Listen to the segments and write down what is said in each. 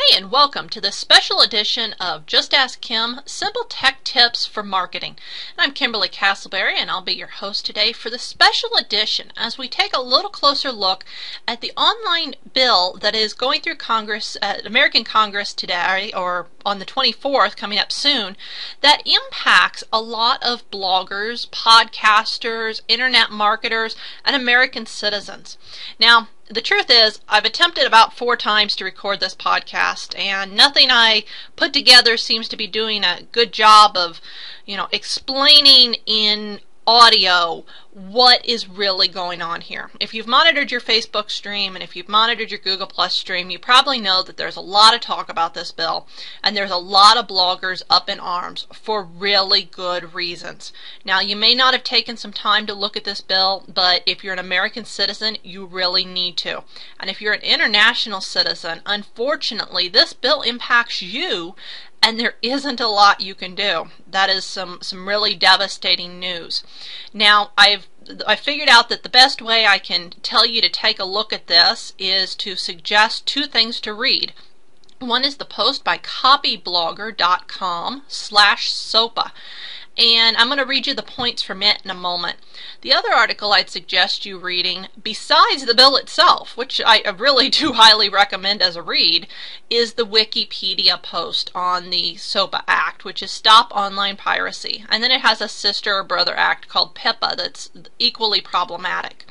Hey, and welcome to this special edition of Just Ask Kim, Simple Tech Tips for Marketing. And I'm Kimberly Castleberry, and I'll be your host today for this special edition as we take a little closer look at the online bill that is going through Congress, American Congress today, or on the 24th, coming up soon, that impacts a lot of bloggers, podcasters, internet marketers, and American citizens. Now, the truth is, I've attempted about 4 times to record this podcast, and nothing I put together seems to be doing a good job of, explaining in audio what is really going on here. If you've monitored your Facebook stream and if you've monitored your Google Plus stream, you probably know that there's a lot of talk about this bill, and there's a lot of bloggers up in arms for really good reasons. Now, you may not have taken some time to look at this bill, but if you're an American citizen, you really need to. And if you're an international citizen, unfortunately, this bill impacts you, and there isn't a lot you can do. That is some really devastating news. Now, I figured out that the best way I can tell you to take a look at this is to suggest 2 things to read. One is the post by copyblogger.com/SOPA. And I'm going to read you the points from it in a moment. The other article I'd suggest you reading, besides the bill itself, which I really do highly recommend as a read, is the Wikipedia post on the SOPA Act, which is Stop Online Piracy. And then it has a sister or brother act called PIPA that's equally problematic.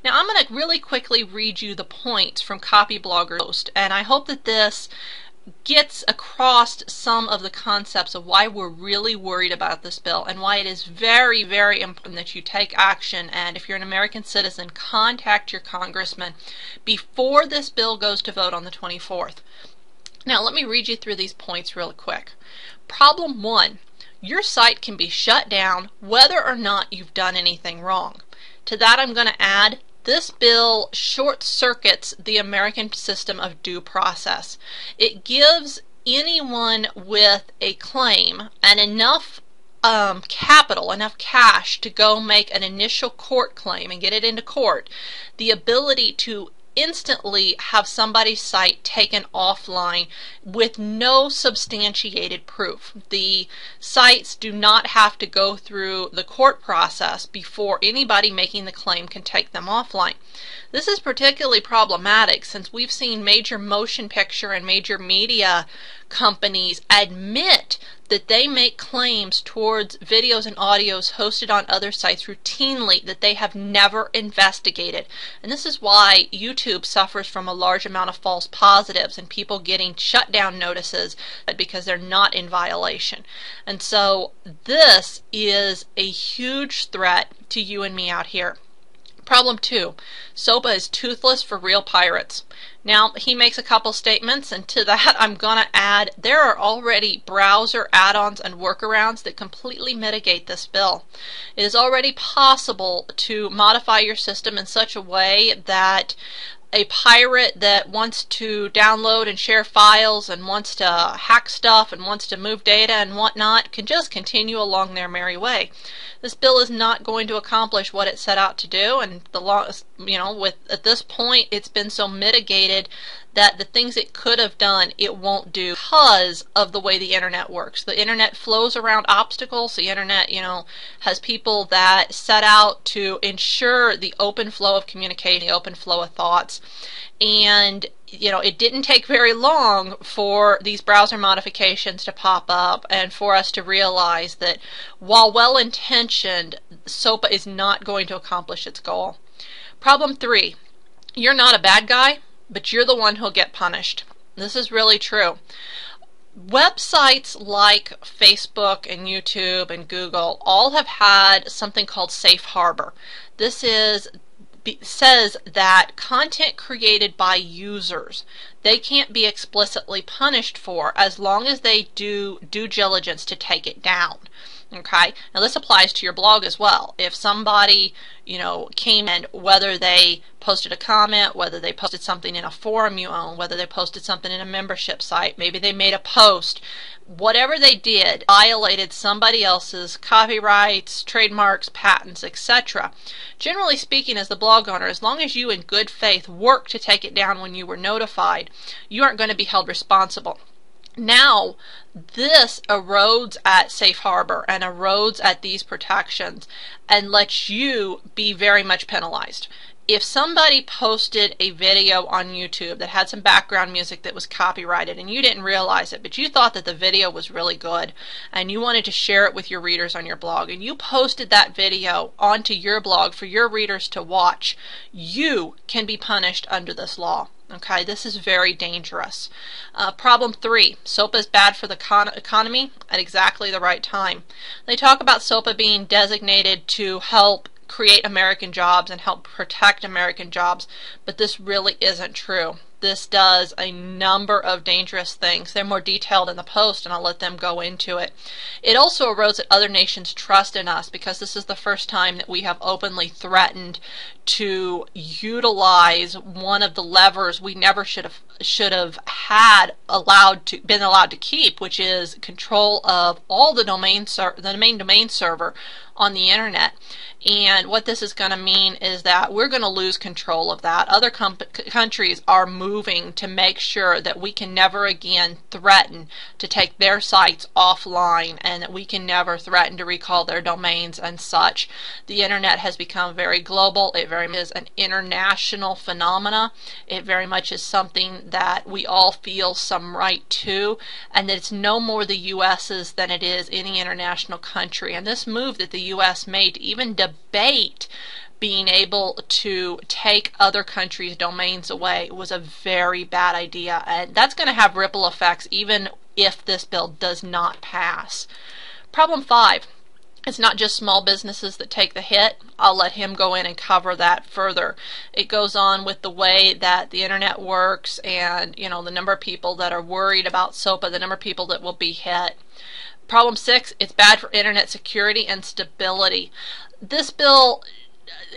Now, I'm going to really quickly read you the points from Copyblogger's post, and I hope that this gets across some of the concepts of why we're really worried about this bill and why it is very, very important that you take action, and if you're an American citizen, contact your congressman before this bill goes to vote on the 24th. Now, let me read you through these points real quick. Problem 1, your site can be shut down whether or not you've done anything wrong. To that, I'm going to add, this bill short-circuits the American system of due process. It gives anyone with a claim and enough capital, enough cash to go make an initial court claim and get it into court, the ability to instantly have somebody's site taken offline with no substantiated proof. The sites do not have to go through the court process before anybody making the claim can take them offline. This is particularly problematic since we've seen major motion picture and major media companies admit that they make claims towards videos and audios hosted on other sites routinely that they have never investigated. And this is why YouTube suffers from a large amount of false positives and people getting shutdown notices because they're not in violation. And so this is a huge threat to you and me out here. Problem 2, SOPA is toothless for real pirates. Now, he makes a couple statements, and to that I'm going to add, there are already browser add-ons and workarounds that completely mitigate this bill. It is already possible to modify your system in such a way that a pirate that wants to download and share files and wants to hack stuff and wants to move data and whatnot can just continue along their merry way. This bill is not going to accomplish what it set out to do, and at this point it's been so mitigated that the things it could have done, it won't do because of the way the internet works. The internet flows around obstacles. The internet, has people that set out to ensure the open flow of communication, the open flow of thoughts. And, it didn't take very long for these browser modifications to pop up and for us to realize that while well-intentioned, SOPA is not going to accomplish its goal. Problem 3, you're not a bad guy, but you're the one who'll get punished. This is really true. Websites like Facebook and YouTube and Google all have had something called Safe Harbor. This says that content created by users, they can't be explicitly punished for as long as they do due diligence to take it down. Okay, now this applies to your blog as well. If somebody, came in, whether they posted a comment, whether they posted something in a forum you own, whether they posted something in a membership site, maybe they made a post, whatever they did violated somebody else's copyrights, trademarks, patents, etc. Generally speaking, as the blog owner, as long as you in good faith work to take it down when you were notified, you aren't going to be held responsible. Now, this erodes at safe harbor and erodes at these protections and lets you be very much penalized. If somebody posted a video on YouTube that had some background music that was copyrighted and you didn't realize it, but you thought that the video was really good and you wanted to share it with your readers on your blog, and you posted that video onto your blog for your readers to watch, you can be punished under this law. Okay, this is very dangerous. Problem 3, SOPA is bad for the economy at exactly the right time. They talk about SOPA being designated to help create American jobs and help protect American jobs, but this really isn't true. This does a number of dangerous things. They're more detailed in the post, and I'll let them go into it. It also erodes at other nations' trust in us, because this is the first time that we have openly threatened to utilize one of the levers we never should have been allowed to keep, which is control of all the main domain server on the internet. And what this is going to mean is that we're going to lose control of that. Other countries are moving to make sure that we can never again threaten to take their sites offline, and that we can never threaten to recall their domains and such. The internet has become very global. It very much is an international phenomena. It very much is something that we all feel some right to, and that it's no more the U.S.'s than it is any international country. And this move that the U.S. made to even debate being able to take other countries' domains away was a very bad idea, and that's going to have ripple effects even if this bill does not pass. Problem 5. It's not just small businesses that take the hit. I'll let him go in and cover that further. It goes on with the way that the internet works, and the number of people that are worried about SOPA, the number of people that will be hit. Problem 6, it's bad for internet security and stability. This bill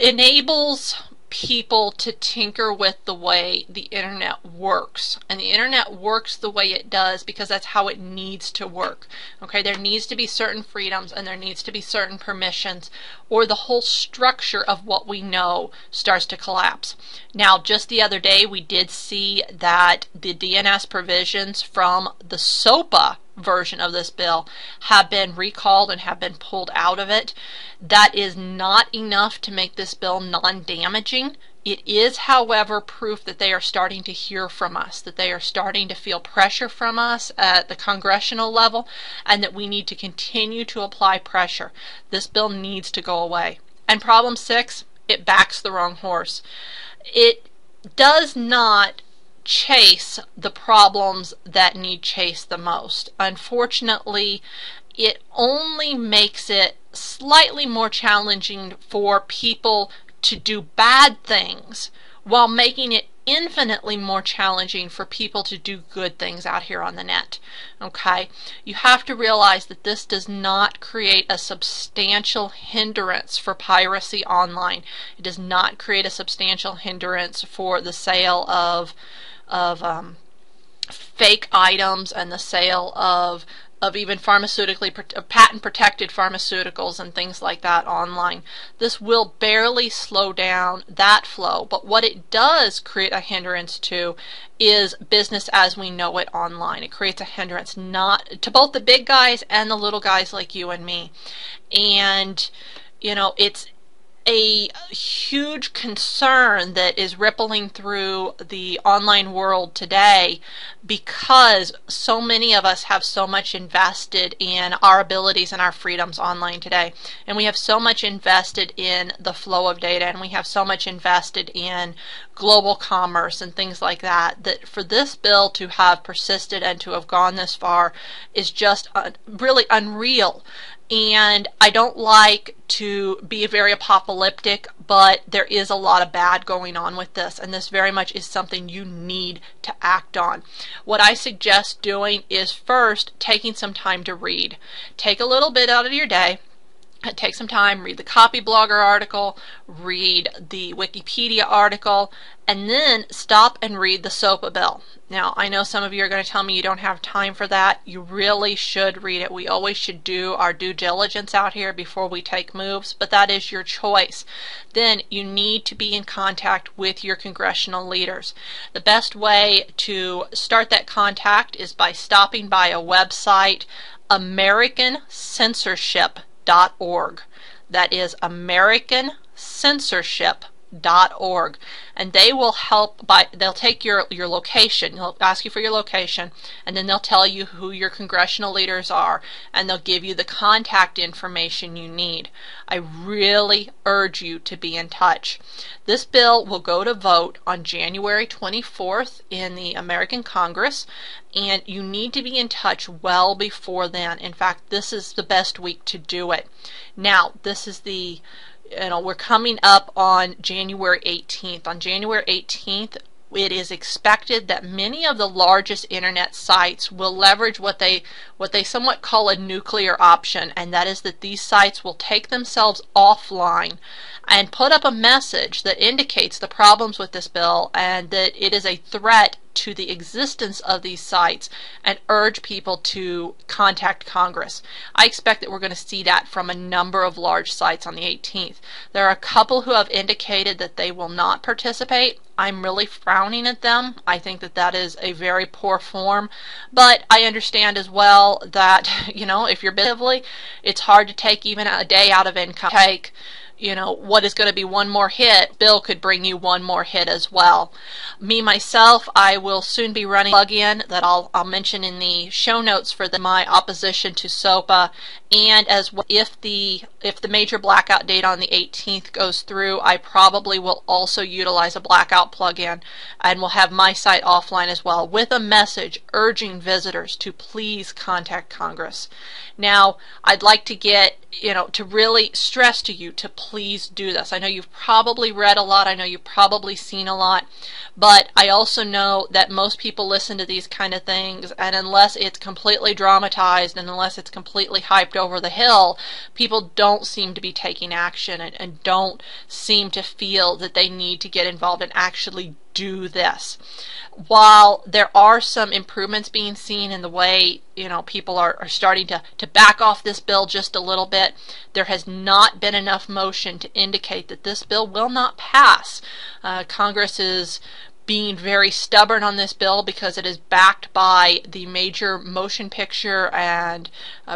enables people to tinker with the way the internet works, and the internet works the way it does because that's how it needs to work. Okay, there needs to be certain freedoms and there needs to be certain permissions, or the whole structure of what we know starts to collapse. Now, just the other day we did see that the DNS provisions from the SOPA version of this bill have been recalled and have been pulled out of it. That is not enough to make this bill non-damaging. It is, however, proof that they are starting to hear from us, that they are starting to feel pressure from us at the congressional level, and that we need to continue to apply pressure. This bill needs to go away. And problem 6, it backs the wrong horse. It does not chase the problems that need chased the most. Unfortunately, it only makes it slightly more challenging for people to do bad things, while making it infinitely more challenging for people to do good things out here on the net. Okay, you have to realize that this does not create a substantial hindrance for piracy online. It does not create a substantial hindrance for the sale of fake items and the sale of even patent protected pharmaceuticals and things like that online. This will barely slow down that flow, but what it does create a hindrance to is business as we know it online. It creates a hindrance not to both the big guys and the little guys like you and me. And it's a huge concern that is rippling through the online world today, because so many of us have so much invested in our abilities and our freedoms online today, and we have so much invested in the flow of data, and we have so much invested in global commerce and things like that, that for this bill to have persisted and to have gone this far is just really unreal. And I don't like to be very apocalyptic, but there is a lot of bad going on with this, and this very much is something you need to act on. What I suggest doing is first taking some time to read. Take a little bit out of your day. Take some time, read the Copy Blogger article, read the Wikipedia article, and then stop and read the SOPA bill. Now, I know some of you are going to tell me you don't have time for that. You really should read it. We always should do our due diligence out here before we take moves, but that is your choice. Then you need to be in contact with your congressional leaders. The best way to start that contact is by stopping by a website, AmericanCensorship.org. That is AmericanCensorship.org, and they will help they'll take your location. They'll ask you for your location, and then they'll tell you who your congressional leaders are, and they'll give you the contact information you need. I really urge you to be in touch. This bill will go to vote on January 24th in the American Congress, and you need to be in touch well before then. In fact, this is the best week to do it. Now, this is we're coming up on January 18th. On January 18th, it is expected that many of the largest internet sites will leverage what they somewhat call a nuclear option, and that is that these sites will take themselves offline and put up a message that indicates the problems with this bill and that it is a threat to the existence of these sites, and urge people to contact Congress. I expect that we're going to see that from a number of large sites on the 18th. There are a couple who have indicated that they will not participate. I'm really frowning at them. I think that that is a very poor form, but I understand as well that, if you're busy, it's hard to take even a day out of income. What is going to be one more hit, bill could bring you one more hit as well. Me, myself, I will soon be running a plug-in that I'll mention in the show notes for my opposition to SOPA, and as well, if the major blackout date on the 18th goes through, I probably will also utilize a blackout plug-in, and will have my site offline as well, with a message urging visitors to please contact Congress. Now, I'd like to get to really stress to you to please do this. I know you've probably read a lot, I know you've probably seen a lot, but I also know that most people listen to these kind of things, and unless it's completely dramatized and unless it's completely hyped over the hill, people don't seem to be taking action and don't seem to feel that they need to get involved and actually do this. While there are some improvements being seen in the way people are starting to back off this bill just a little bit, there has not been enough motion to indicate that this bill will not pass. Congress is being very stubborn on this bill because it is backed by the major motion picture and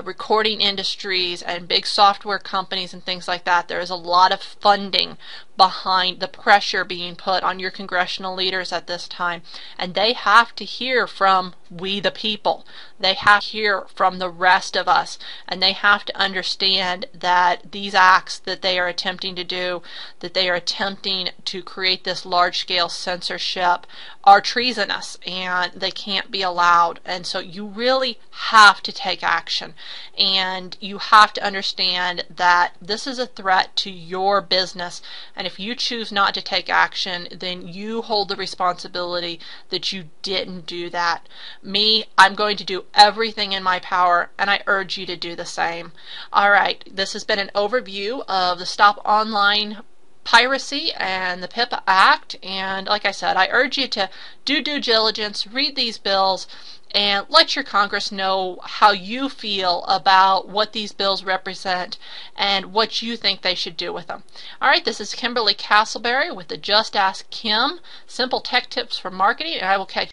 recording industries and big software companies and things like that. There is a lot of funding behind the pressure being put on your congressional leaders at this time, and they have to hear from we the people. They have to hear from the rest of us, and they have to understand that these acts that they are attempting to do, that they are attempting to create this large-scale censorship, are treasonous, and they can't be allowed. And so you really have to take action, and you have to understand that this is a threat to your business, and if you choose not to take action, then you hold the responsibility that you didn't do that. Me, I'm going to do everything in my power, and I urge you to do the same. Alright, this has been an overview of the Stop Online Piracy and the PIPA Act, and like I said, I urge you to do due diligence, read these bills, and let your Congress know how you feel about what these bills represent and what you think they should do with them. Alright, this is Kimberly Castleberry with the Just Ask Kim Simple Tech Tips for Marketing, and I will catch